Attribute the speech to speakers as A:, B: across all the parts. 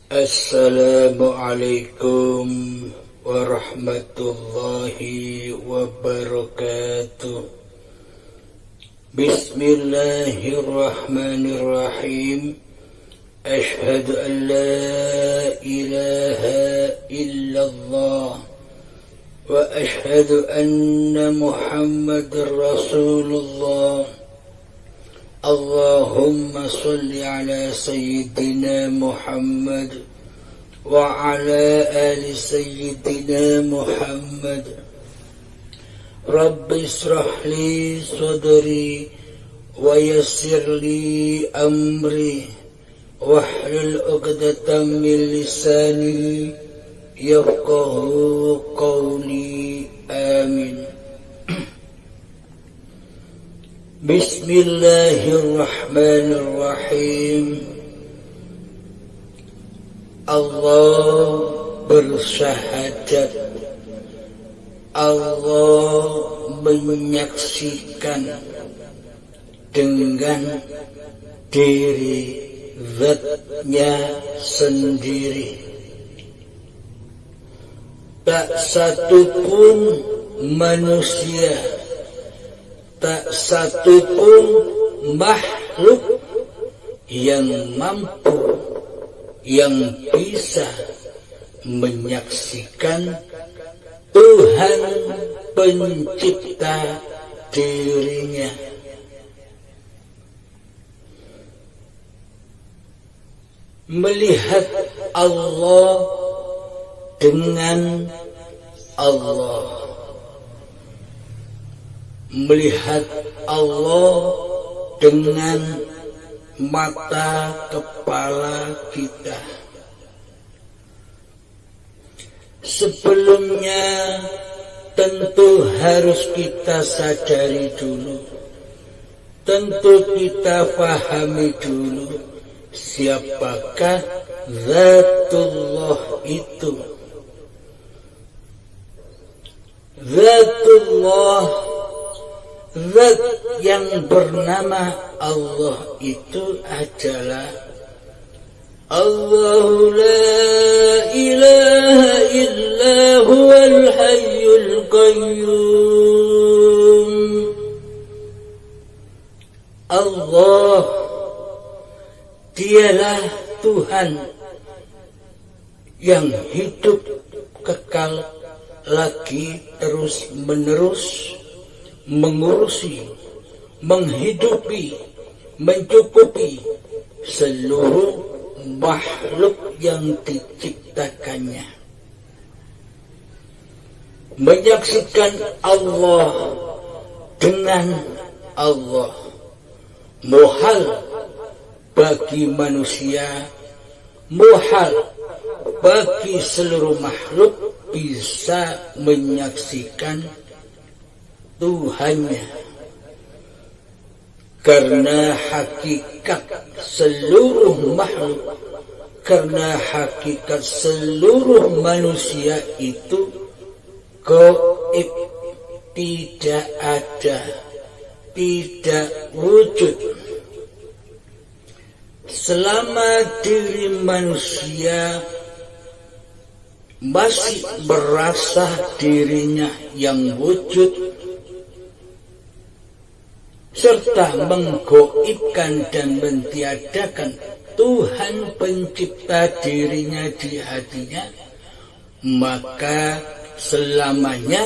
A: Assalamualaikum warahmatullahi wabarakatuh. Bismillahirrahmanirrahim. Ashhadu an la ilaha illallah wa ashhadu anna Muhammadar Rasulullah. Allahumma salli ala Sayyidina Muhammad wa ala ali Sayyidina Muhammad. Rabbi israh li sadri wa yassir li amri wahlul 'uqdatam min lisani yafqahu qawli. Amin. Bismillahirrahmanirrahim. Allah bersyahadat, Allah menyaksikan dengan diri zatnya sendiri. Tak satu pun manusia, tak satu pun makhluk yang mampu, yang bisa menyaksikan Tuhan pencipta dirinya. Melihat Allah dengan Allah, melihat Allah dengan mata kepala kita. Sebelumnya tentu harus kita sadari dulu, tentu kita pahami dulu siapakah Zatullah itu. Zatullah, zat yang bernama Allah itu adalah Allahu la ilaha illa huwal hayyul qayyum. Allah, dialah Tuhan yang hidup kekal lagi terus menerus, mengurusi, menghidupi, mencukupi seluruh makhluk yang diciptakannya. Menyaksikan Allah dengan Allah muhal bagi manusia, muhal bagi seluruh makhluk bisa menyaksikan Tuhannya, karena hakikat seluruh makhluk, karena hakikat seluruh manusia itu gaib, tidak ada, tidak wujud. Selama diri manusia masih merasa dirinya yang wujud serta menggaibkan dan mentiadakan Tuhan pencipta dirinya di hatinya, maka selamanya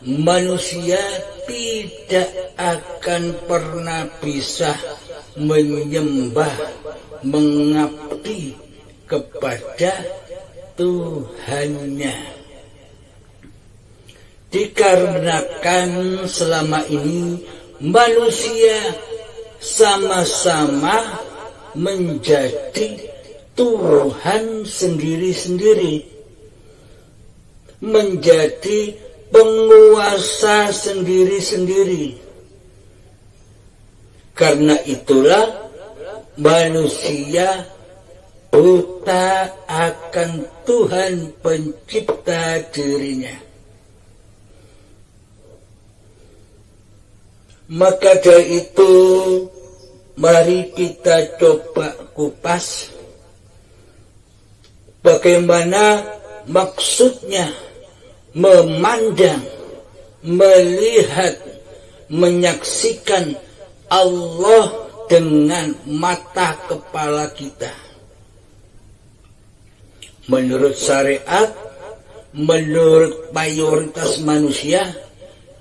A: manusia tidak akan pernah bisa menyembah, mengabdi kepada Tuhannya. Dikarenakan selama ini manusia sama-sama menjadi Tuhan sendiri-sendiri, menjadi penguasa sendiri-sendiri. Karena itulah manusia buta akan Tuhan pencipta dirinya. Maka dari itu, mari kita coba kupas Bagaimana maksudnya memandang, melihat, menyaksikan Allah dengan mata kepala kita. Menurut syariat, menurut mayoritas manusia,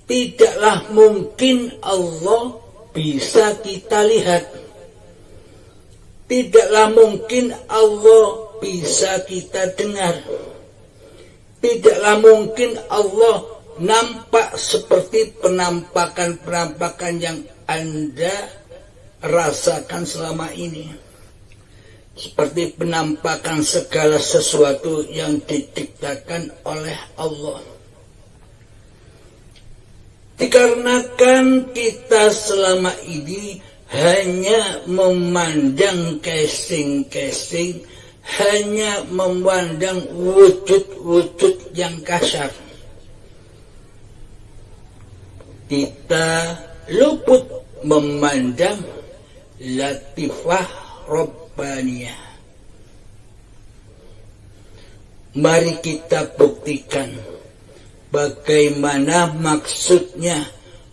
A: tidaklah mungkin Allah bisa kita lihat. Tidaklah mungkin Allah bisa kita dengar. Tidaklah mungkin Allah nampak seperti penampakan-penampakan yang Anda rasakan selama ini. Seperti penampakan segala sesuatu yang diciptakan oleh Allah. Dikarenakan kita selama ini hanya memandang casing-casing, hanya memandang wujud-wujud yang kasar. Kita luput memandang latifah Rabbaniyah. Mari kita buktikan bagaimana maksudnya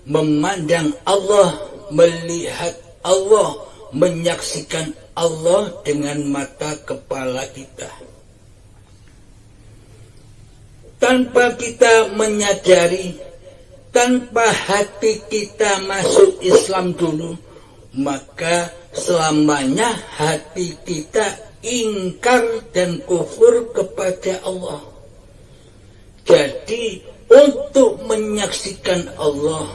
A: memandang Allah, melihat Allah, menyaksikan Allah dengan mata kepala kita. Tanpa kita menyadari, tanpa hati kita masuk Islam dulu, maka selamanya hati kita ingkar dan kufur kepada Allah. Jadi untuk menyaksikan Allah,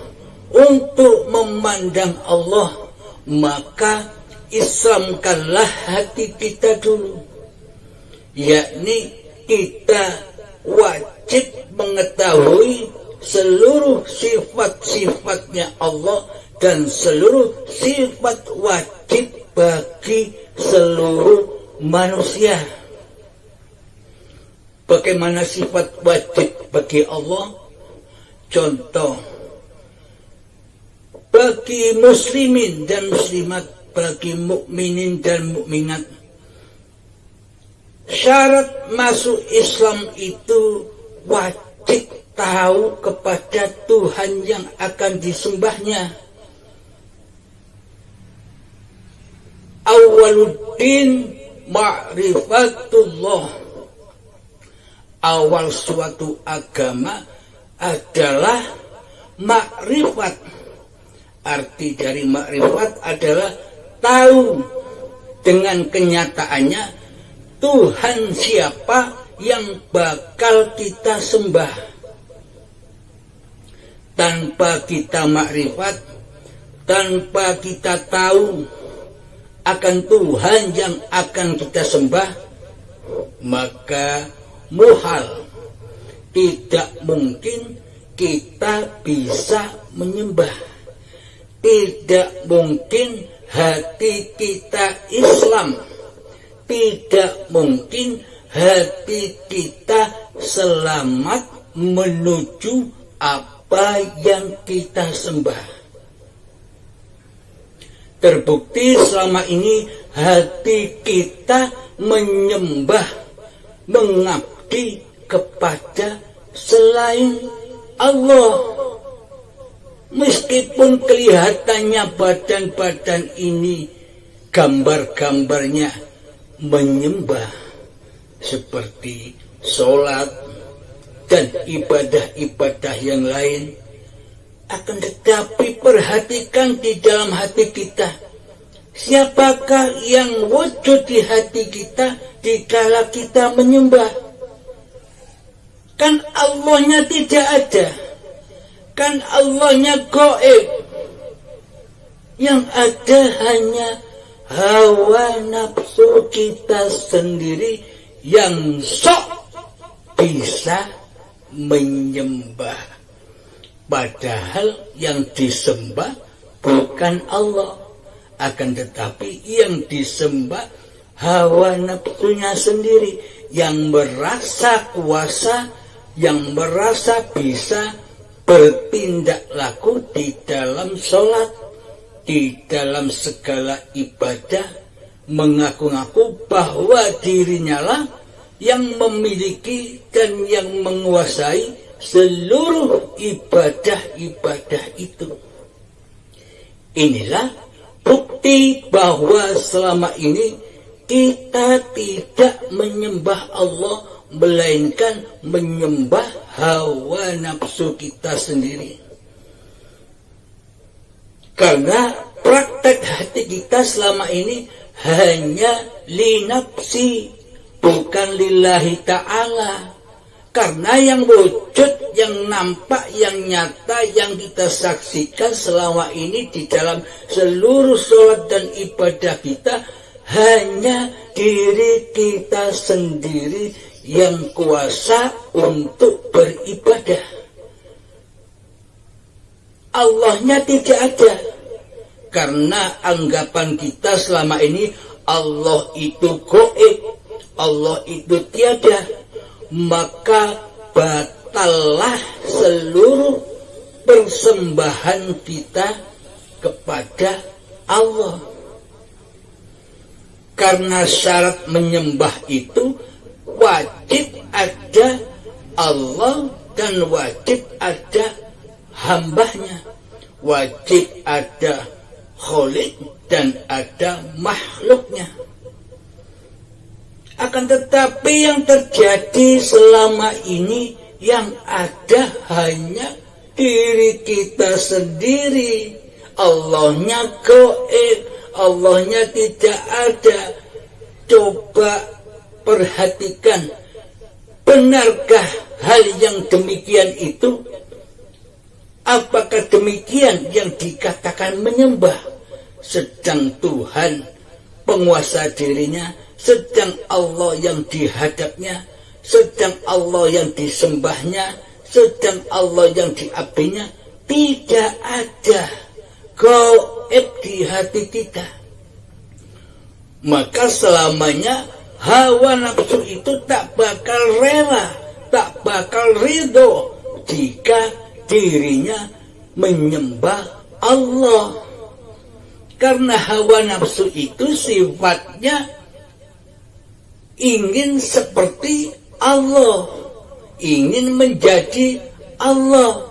A: untuk memandang Allah, maka Islamkanlah hati kita dulu. Yakni kita wajib mengetahui seluruh sifat-sifatnya Allah dan seluruh sifat wajib bagi seluruh manusia. Bagaimana sifat wajib bagi Allah? Contoh, bagi muslimin dan muslimat, bagi mukminin dan mukminat, syarat masuk Islam itu wajib tahu kepada Tuhan yang akan disembahnya. Awaluddin ma'rifatullah. Awal suatu agama adalah makrifat. Arti dari makrifat adalah tahu dengan kenyataannya Tuhan siapa yang bakal kita sembah. Tanpa kita makrifat, tanpa kita tahu akan Tuhan yang akan kita sembah, maka muhal, tidak mungkin kita bisa menyembah. Tidak mungkin hati kita Islam. Tidak mungkin hati kita selamat menuju apa yang kita sembah. Terbukti selama ini hati kita menyembah, mengabdi kepada selain Allah. Meskipun kelihatannya badan-badan ini gambar-gambarnya menyembah seperti sholat dan ibadah-ibadah yang lain, akan tetapi perhatikan di dalam hati kita, siapakah yang wujud di hati kita dikala kita menyembah? Kan Allahnya tidak ada. Kan Allahnya gaib. Yang ada hanya hawa nafsu kita sendiri yang sok bisa menyembah. Padahal yang disembah bukan Allah. Akan tetapi yang disembah hawa nafsunya sendiri, yang merasa kuasa, yang merasa bisa bertindak laku di dalam sholat, di dalam segala ibadah, mengaku-ngaku bahwa dirinya lah yang memiliki dan yang menguasai seluruh ibadah-ibadah itu. Inilah bukti bahwa selama ini kita tidak menyembah Allah, melainkan menyembah hawa nafsu kita sendiri. Karena praktek hati kita selama ini hanya linafsi, bukan lillahi ta'ala. Karena yang wujud, yang nampak, yang nyata, yang kita saksikan selama ini di dalam seluruh sholat dan ibadah kita, hanya diri kita sendiri yang kuasa untuk beribadah. Allahnya tidak ada. Karena anggapan kita selama ini Allah itu gaib, Allah itu tiada. Maka batallah seluruh persembahan kita kepada Allah. Karena syarat menyembah itu wajib ada Allah dan wajib ada hambanya. Wajib ada Khalik dan ada makhluknya. Akan tetapi yang terjadi selama ini, yang ada hanya diri kita sendiri. Allahnya gaib, Allahnya tidak ada. Coba perhatikan, benarkah hal yang demikian itu? Apakah demikian yang dikatakan menyembah? Sedang Tuhan penguasa dirinya, sedang Allah yang dihadapnya, sedang Allah yang disembahnya, sedang Allah yang diabdinya, tidak ada gaib di hati kita. Maka selamanya hawa nafsu itu tak bakal rela, tak bakal ridho jika dirinya menyembah Allah. Karena hawa nafsu itu sifatnya ingin seperti Allah, ingin menjadi Allah.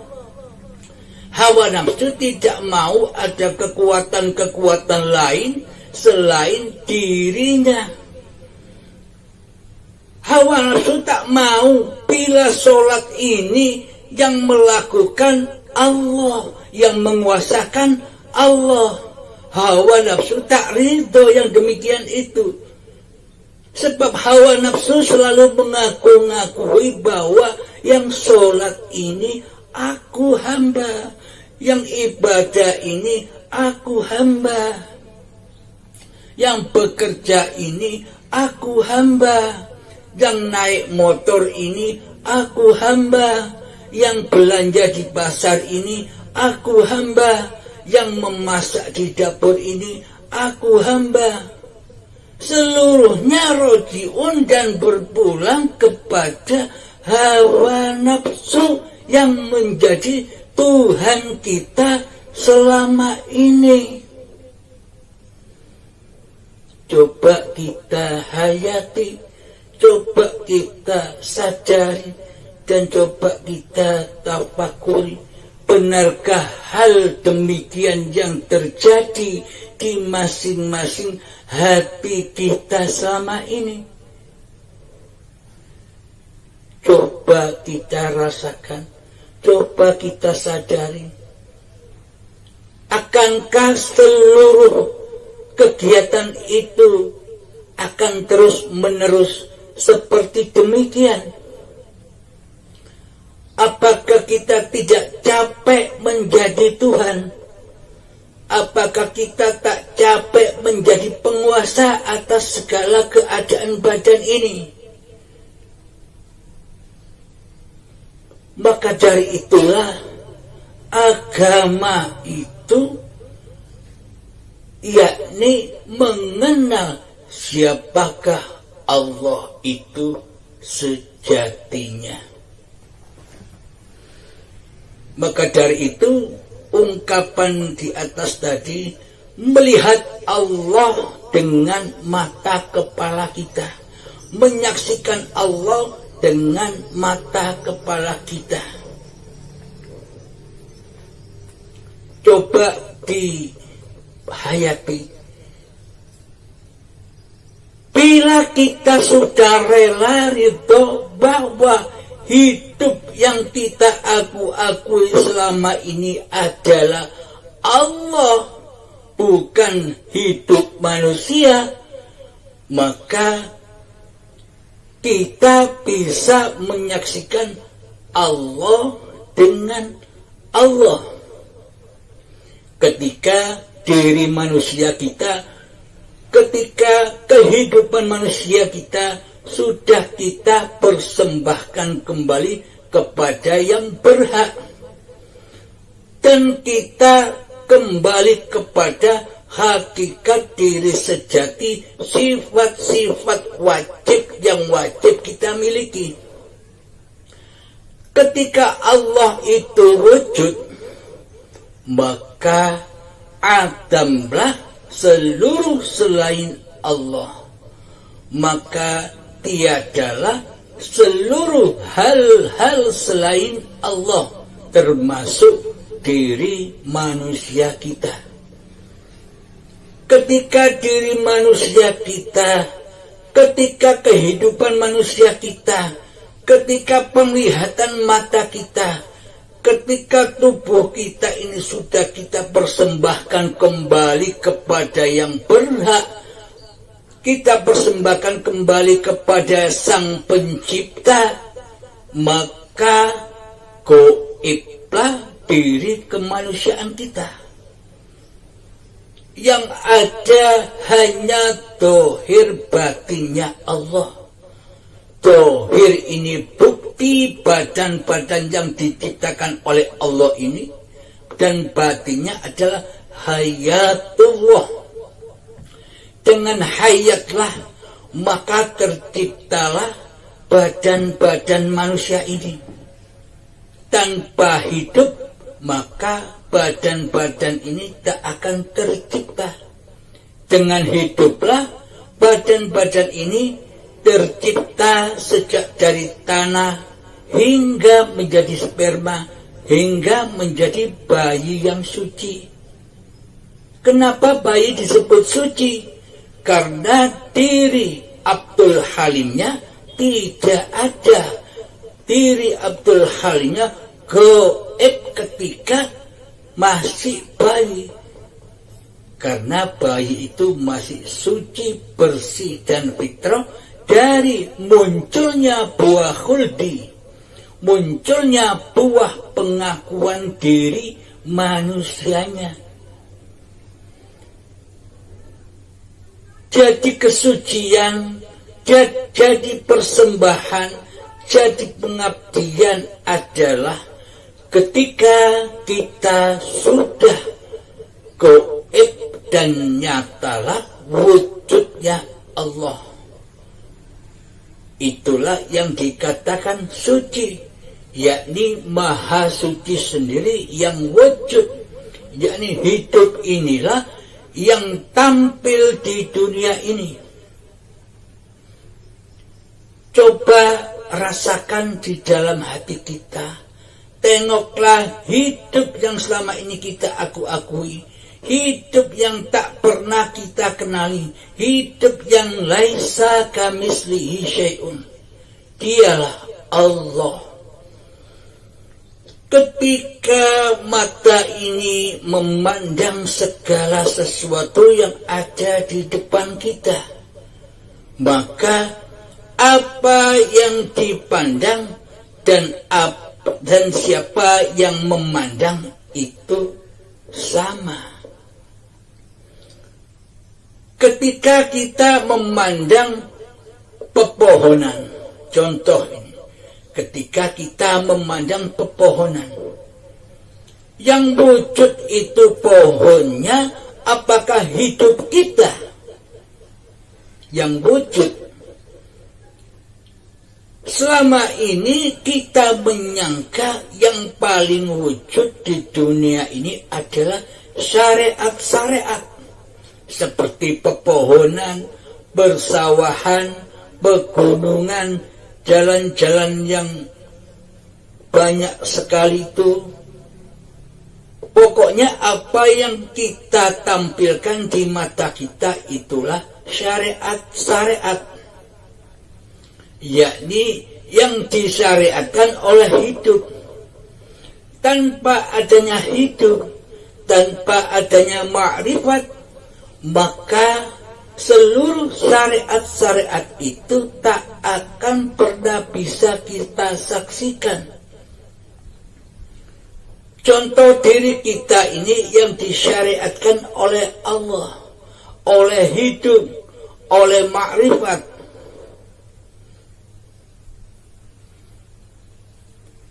A: Hawa nafsu tidak mau ada kekuatan-kekuatan lain selain dirinya. Hawa nafsu tak mau bila sholat ini yang melakukan Allah, yang menguasakan Allah. Hawa nafsu tak ridho yang demikian itu. Sebab hawa nafsu selalu mengaku-ngakui bahwa yang sholat ini aku hamba, yang ibadah ini aku hamba, yang bekerja ini aku hamba, yang naik motor ini aku hamba, yang belanja di pasar ini aku hamba, yang memasak di dapur ini aku hamba. Seluruhnya rojiun dan berpulang kepada hawa nafsu yang menjadi Tuhan kita selama ini. Coba kita hayati, coba kita sadari, dan coba kita tafakuri. Benarkah hal demikian yang terjadi di masing-masing hati kita selama ini? Coba kita rasakan, coba kita sadari. Akankah seluruh kegiatan itu akan terus-menerus seperti demikian? Apakah kita tidak capek menjadi Tuhan? Apakah kita tak capek menjadi penguasa atas segala keadaan badan ini? Maka dari itulah agama itu, yakni mengenal siapakah Allah itu sejatinya. Maka dari itu ungkapan di atas tadi, melihat Allah dengan mata kepala kita, menyaksikan Allah dengan mata kepala kita. Coba dihayati. Bila kita sudah rela ridho bahwa hidup yang kita akui selama ini adalah Allah, bukan hidup manusia, maka kita bisa menyaksikan Allah dengan Allah. Ketika diri manusia kita, ketika kehidupan manusia kita sudah kita persembahkan kembali kepada yang berhak, dan kita kembali kepada hakikat diri sejati, sifat-sifat wajib yang wajib kita miliki. Ketika Allah itu wujud, maka adamlah seluruh selain Allah, maka tiadalah seluruh hal-hal selain Allah, termasuk diri manusia kita. Ketika diri manusia kita, ketika kehidupan manusia kita, ketika penglihatan mata kita, ketika tubuh kita ini sudah kita persembahkan kembali kepada yang berhak, kita persembahkan kembali kepada Sang Pencipta, maka goiblah diri kemanusiaan kita. Yang ada hanya dohir batinnya Allah. Dohir ini bukti badan-badan yang diciptakan oleh Allah ini, dan batinnya adalah hayatullah. Dengan hayatlah maka terciptalah badan-badan manusia ini. Tanpa hidup maka badan-badan ini tak akan tercipta. Dengan hiduplah badan-badan ini tercipta, sejak dari tanah hingga menjadi sperma, hingga menjadi bayi yang suci. Kenapa bayi disebut suci? Karena diri Abdul Halimnya tidak ada. Diri Abdul Halimnya gaib ketika masih bayi. Karena bayi itu masih suci, bersih, dan fitrah dari munculnya buah khuldi, munculnya buah pengakuan diri manusianya. Jadi kesucian, jadi persembahan, jadi pengabdian adalah ketika kita sudah gaib dan nyatalah wujudnya Allah. Itulah yang dikatakan suci, yakni maha suci sendiri yang wujud, yakni hidup inilah yang tampil di dunia ini. Coba rasakan di dalam hati kita. Tengoklah hidup yang selama ini kita akui. Hidup yang tak pernah kita kenali. Hidup yang laisa kamislihi syai'un. Dialah Allah. Ketika mata ini memandang segala sesuatu yang ada di depan kita, maka apa yang dipandang dan siapa yang memandang itu sama. Ketika kita memandang pepohonan, contoh ini, ketika kita memandang pepohonan, yang wujud itu pohonnya, apakah hidup kita? Yang wujud. Selama ini kita menyangka yang paling wujud di dunia ini adalah syariat-syariat. Seperti pepohonan, persawahan, pegunungan, jalan-jalan yang banyak sekali itu. Pokoknya apa yang kita tampilkan di mata kita itulah syariat, yakni yang disyariatkan oleh hidup. Tanpa adanya hidup, tanpa adanya ma'rifat, maka seluruh syariat-syariat itu tak akan pernah bisa kita saksikan. Contoh diri kita ini yang disyariatkan oleh Allah, oleh hidup, oleh ma'rifat.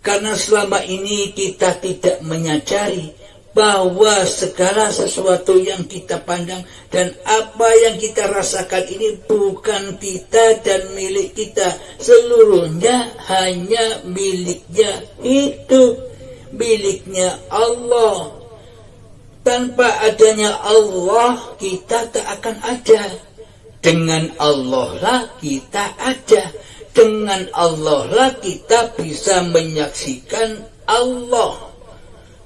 A: Karena selama ini kita tidak menyadari bahwa segala sesuatu yang kita pandang dan apa yang kita rasakan ini bukan kita dan milik kita. Seluruhnya hanya miliknya hidup, miliknya Allah. Tanpa adanya Allah kita tak akan ada. Dengan Allah lah kita ada. Dengan Allah lah kita bisa menyaksikan Allah.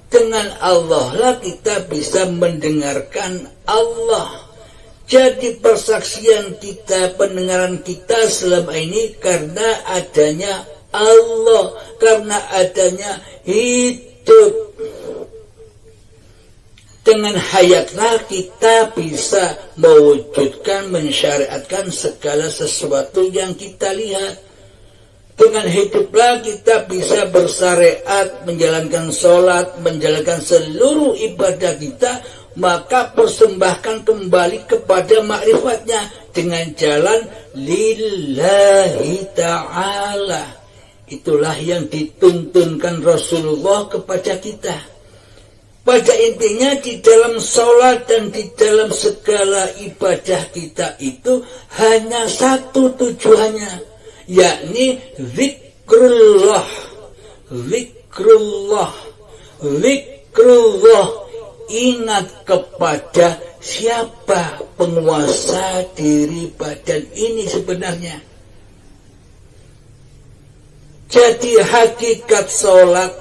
A: Dengan Allah lah kita bisa mendengarkan Allah. Jadi persaksian kita, pendengaran kita selama ini karena adanya Allah, karena adanya hidup. Dengan hayatlah kita bisa mewujudkan, mensyariatkan segala sesuatu yang kita lihat. Dengan hiduplah kita bisa bersyariat, menjalankan sholat, menjalankan seluruh ibadah kita, maka persembahkan kembali kepada ma'rifatnya dengan jalan lillahi ta'ala. Itulah yang dituntunkan Rasulullah kepada kita. Pada intinya di dalam sholat dan di dalam segala ibadah kita itu hanya satu tujuannya, yakni zikrullah. Zikrullah. Zikrullah. Ingat kepada siapa penguasa diri badan ini sebenarnya. Jadi hakikat sholat,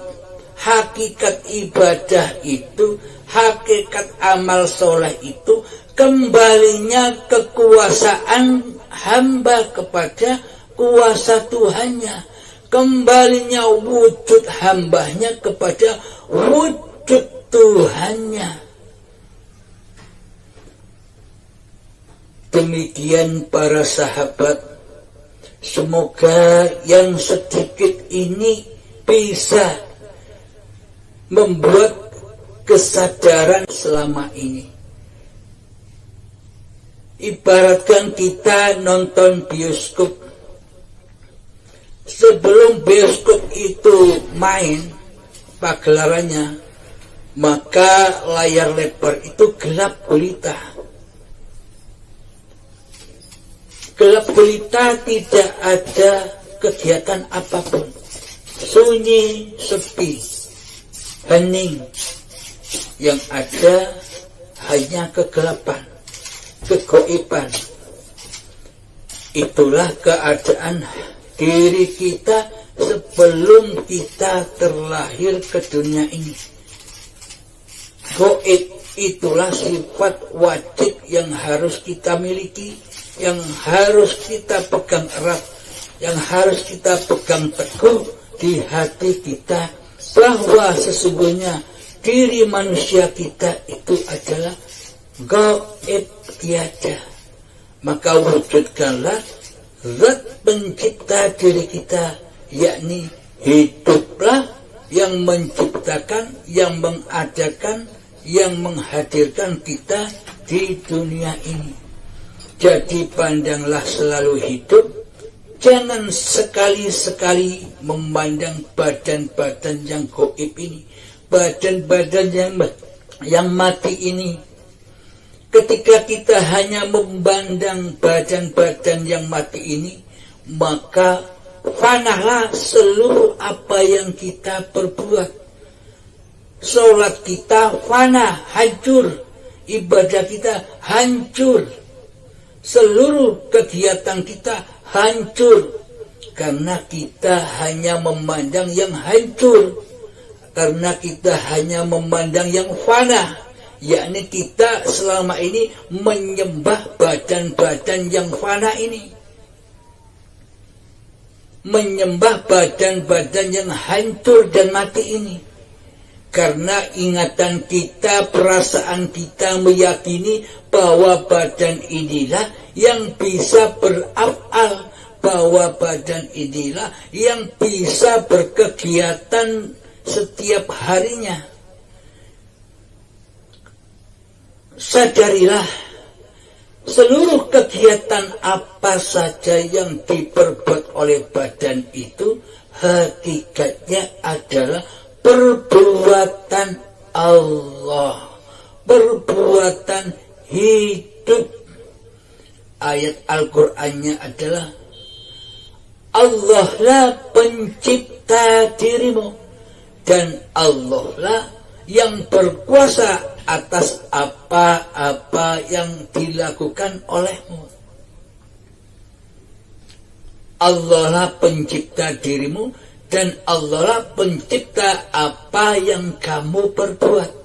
A: hakikat ibadah itu, hakikat amal soleh itu kembalinya kekuasaan hamba kepada kuasa Tuhannya. Kembalinya wujud hambanya kepada wujud Tuhannya. Demikian para sahabat. Semoga yang sedikit ini bisa membuat kesadaran selama ini. Ibaratkan kita nonton bioskop. Sebelum bioskop itu main pagelarannya, maka layar lebar itu gelap gulita. Gelap gulita, tidak ada kegiatan apapun. Sunyi, sepi, hening. Yang ada hanya kegelapan, kegoiban. Itulah keadaan diri kita sebelum kita terlahir ke dunia ini. Goib itulah sifat wajib yang harus kita miliki, yang harus kita pegang erat, yang harus kita pegang teguh di hati kita, bahwa sesungguhnya diri manusia kita itu adalah gaib tiada. Maka wujudkanlah zat pencipta diri kita, yakni hiduplah yang menciptakan, yang mengadakan, yang menghadirkan kita di dunia ini. Jadi pandanglah selalu hidup, jangan sekali-sekali memandang badan-badan yang gaib ini, badan-badan yang mati ini. Ketika kita hanya memandang badan-badan yang mati ini, maka fanahlah seluruh apa yang kita perbuat. Sholat kita fana, hancur. Ibadah kita hancur. seluruh kegiatan kita hancur karena kita hanya memandang yang hancur, karena kita hanya memandang yang fana, yakni kita selama ini menyembah badan-badan yang fana ini, menyembah badan-badan yang hancur dan mati ini. Karena ingatan kita, perasaan kita meyakini bahwa badan inilah yang bisa beraf'al, bahwa badan inilah yang bisa berkegiatan setiap harinya. Sadarilah, seluruh kegiatan apa saja yang diperbuat oleh badan itu hakikatnya adalah perbuatan Allah, perbuatan hidup. Ayat Al-Qur'annya adalah Allah lah pencipta dirimu dan Allah lah yang berkuasa atas apa-apa yang dilakukan olehmu. Allah lah pencipta dirimu dan Allah lah pencipta apa yang kamu perbuat.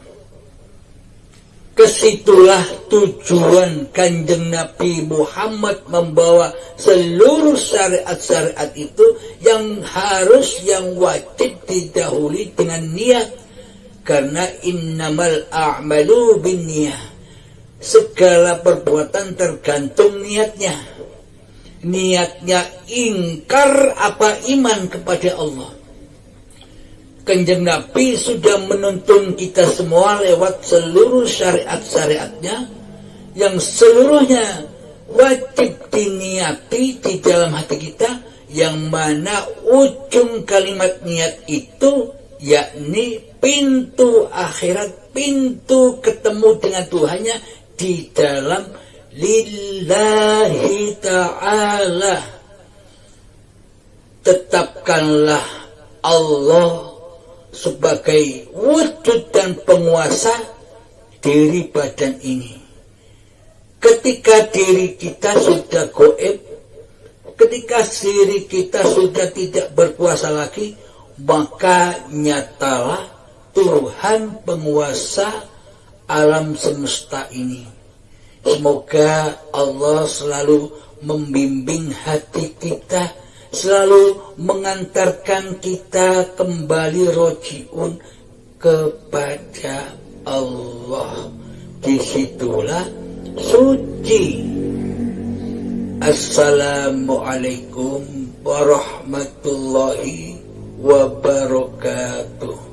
A: Kesitulah tujuan Kanjeng Nabi Muhammad membawa seluruh syariat-syariat itu yang harus, yang wajib didahului dengan niat. Karena innamal a'malu binniyah. Segala perbuatan tergantung niatnya. Niatnya ingkar apa iman kepada Allah. Kanjeng Nabi sudah menuntun kita semua lewat seluruh syariat-syariatnya yang seluruhnya wajib diniati di dalam hati kita, yang mana ujung kalimat niat itu yakni pintu akhirat, pintu ketemu dengan Tuhannya di dalam lillahi ta'ala. Tetapkanlah Allah sebagai wujud dan penguasa diri badan ini. Ketika diri kita sudah goib, ketika diri kita sudah tidak berkuasa lagi, maka nyatalah Tuhan penguasa alam semesta ini. Semoga Allah selalu membimbing hati kita, selalu mengantarkan kita kembali rojiun kepada Allah. Disitulah suci. Assalamualaikum warahmatullahi wabarakatuh.